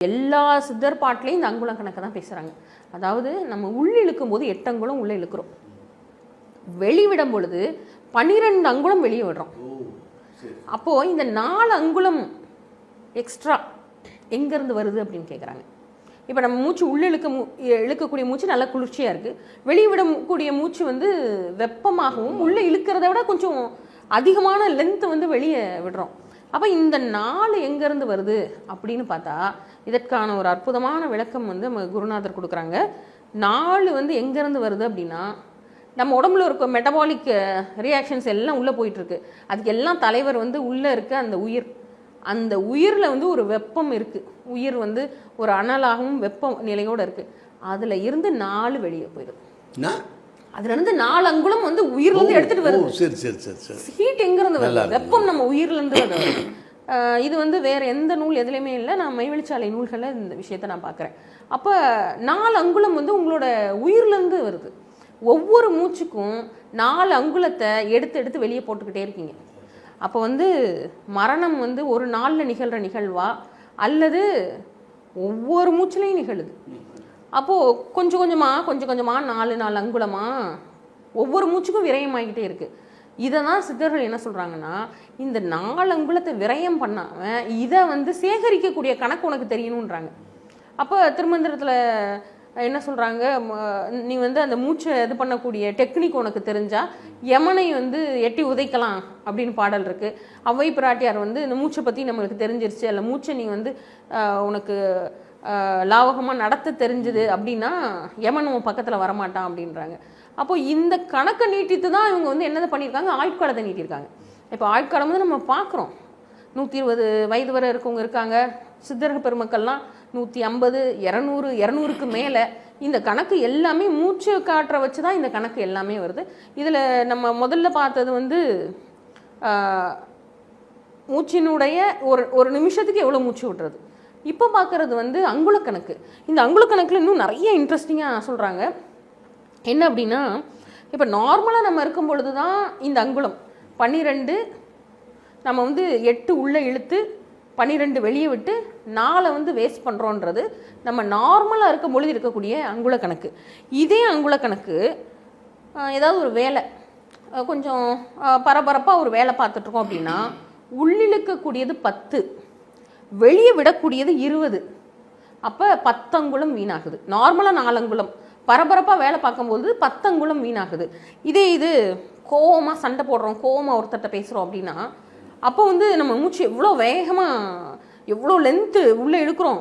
எல்லா சித்தர் பாட்டிலையும் இந்த அங்குலம் கணக்கு தான் பேசுகிறாங்க. அதாவது நம்ம உள்ள இழுக்கும் போது 8 அங்குலம் உள்ளே இழுக்கிறோம், வெளிவிடும் பொழுது 12 அங்குலம் வெளியே விடுறோம். அப்போது இந்த 4 அங்குலம் எக்ஸ்ட்ரா எங்கேருந்து வருது அப்படின்னு கேட்குறாங்க. இப்போ நம்ம மூச்சு உள்ளே இழுக்கக்கூடிய மூச்சு நல்லா குளிர்ச்சியாக இருக்குது, வெளிவிடக்கூடிய மூச்சு வந்து வெப்பமாகவும் உள்ளே இழுக்கிறத விட கொஞ்சம் அதிகமான லென்த்து வந்து வெளியே விடுறோம். அப்போ இந்த 4 எங்கேருந்து வருது அப்படின்னு பார்த்தா இதற்கான ஒரு அற்புதமான விளக்கம் வந்து நம்ம குருநாதர் கொடுக்குறாங்க. 4 வந்து எங்கேருந்து வருது அப்படின்னா, நம்ம உடம்புல இருக்க மெட்டபாலிக் ரியாக்ஷன்ஸ் எல்லாம் உள்ளே போயிட்டுருக்கு. அதுக்கு எல்லாம் தலைவர் வந்து உள்ளே இருக்க அந்த உயிர், அந்த உயிரில் வந்து ஒரு வெப்பம் இருக்குது. உயிர் வந்து ஒரு அனலாகவும் வெப்ப நிலையோடு இருக்குது. அதில் இருந்து 4 வெளியே போயிடுது. அதுல இருந்து 4 அங்குலம் வந்து உயிர்ல இருந்து எடுத்துட்டு வருது. சரி சரி சரி சரி. ஹீட் எங்க இருந்து வருது? வெப்பம் நம்ம உயிர்ல இருந்து வருது. இது வந்து வேற எந்த நூல் எதுலையுமே இல்லை. நான் மைவெளிச்சாலை நூல்களில் இந்த விஷயத்தை நான் பார்க்குறேன். அப்போ 4 அங்குலம் வந்து உங்களோட உயிர்ல இருந்து வருது. ஒவ்வொரு மூச்சுக்கும் 4 அங்குலத்தை எடுத்து எடுத்து வெளியே போட்டுக்கிட்டே இருக்கீங்க. அப்போ வந்து மரணம் வந்து ஒரு நாளில் நிகழ்கிற நிகழ்வா அல்லது ஒவ்வொரு மூச்சுலையும் நிகழுது. அப்போது கொஞ்சம் கொஞ்சமாக 4 அங்குலமாக ஒவ்வொரு மூச்சுக்கும் விரயமாகிக்கிட்டே இருக்குது. இதை தான் சித்தர்கள் என்ன சொல்கிறாங்கன்னா, இந்த 4 அங்குலத்தை விரயம் பண்ணாமல் இதை வந்து சேகரிக்கக்கூடிய கணக்கு உனக்கு தெரியணுன்றாங்க. அப்போ திருமந்திரத்தில் என்ன சொல்கிறாங்க, நீ வந்து அந்த மூச்சை இது பண்ணக்கூடிய டெக்னிக் உனக்கு தெரிஞ்சால் யமனை வந்து எட்டி உதைக்கலாம் அப்படின்னு பாடல் இருக்குது. அவ்வை பிராட்டியார் வந்து இந்த மூச்சை பற்றி நம்மளுக்கு தெரிஞ்சிருச்சு, அல்ல மூச்சை நீ வந்து உனக்கு லாவகமாக நடத்த தெரிஞ்சுது அப்படின்னா யமன் உன் பக்கத்தில் வரமாட்டான் அப்படின்றாங்க. அப்போது இந்த கணக்கை நீட்டித்து தான் இவங்க வந்து என்னதை பண்ணியிருக்காங்க, ஆயுட்காலத்தை நீட்டியிருக்காங்க. இப்போ ஆயுட்காலம் வந்து நம்ம பார்க்குறோம், 120 வயது வரை இருக்கவங்க இருக்காங்க. சித்தர்கள் பெருமக்கள்லாம் 150, 200, 200க்கு மேலே. இந்த கணக்கு எல்லாமே மூச்சு காற்ற வச்சு தான் இந்த கணக்கு எல்லாமே வருது. இதில் நம்ம முதல்ல பார்த்தது வந்து மூச்சினுடைய ஒரு நிமிஷத்துக்கு எவ்வளோ மூச்சு விடுறது. இப்போ பார்க்குறது வந்து அங்குலக்கணக்கு. இந்த அங்குலக்கணக்கில் இன்னும் நிறைய இன்ட்ரெஸ்டிங்காக சொல்கிறாங்க. என்ன அப்படின்னா, இப்போ நார்மலாக நம்ம இருக்கும் பொழுது தான் இந்த அங்குலம் 12, நம்ம வந்து 8 உள்ளே இழுத்து 12 வெளியே விட்டு 4 வந்து வேஸ்ட் பண்ணுறோன்றது நம்ம நார்மலாக இருக்கும் பொழுது இருக்கக்கூடிய அங்குலக்கணக்கு. இதே அங்குலக்கணக்கு ஏதாவது ஒரு வேலை கொஞ்சம் பரபரப்பாக ஒரு வேலை பார்த்துட்ருக்கோம் அப்படின்னா உள்ளிழுக்கக்கூடியது 10, வெளியே விடக்கூடியது 20. அப்போ 10 அங்குலம் வீணாகுது. நார்மலாக 4 அங்குலம், பரபரப்பாக வேலை பார்க்கும்போது 10 அங்குலம் வீணாகுது. இது கோவமாக சண்டை போடுறோம், கோவமாக ஒருத்தட்ட பேசுகிறோம் அப்படின்னா அப்போ வந்து நம்ம மூச்சு எவ்வளோ வேகமாக எவ்வளோ லென்த்து உள்ளே இழுக்கிறோம்.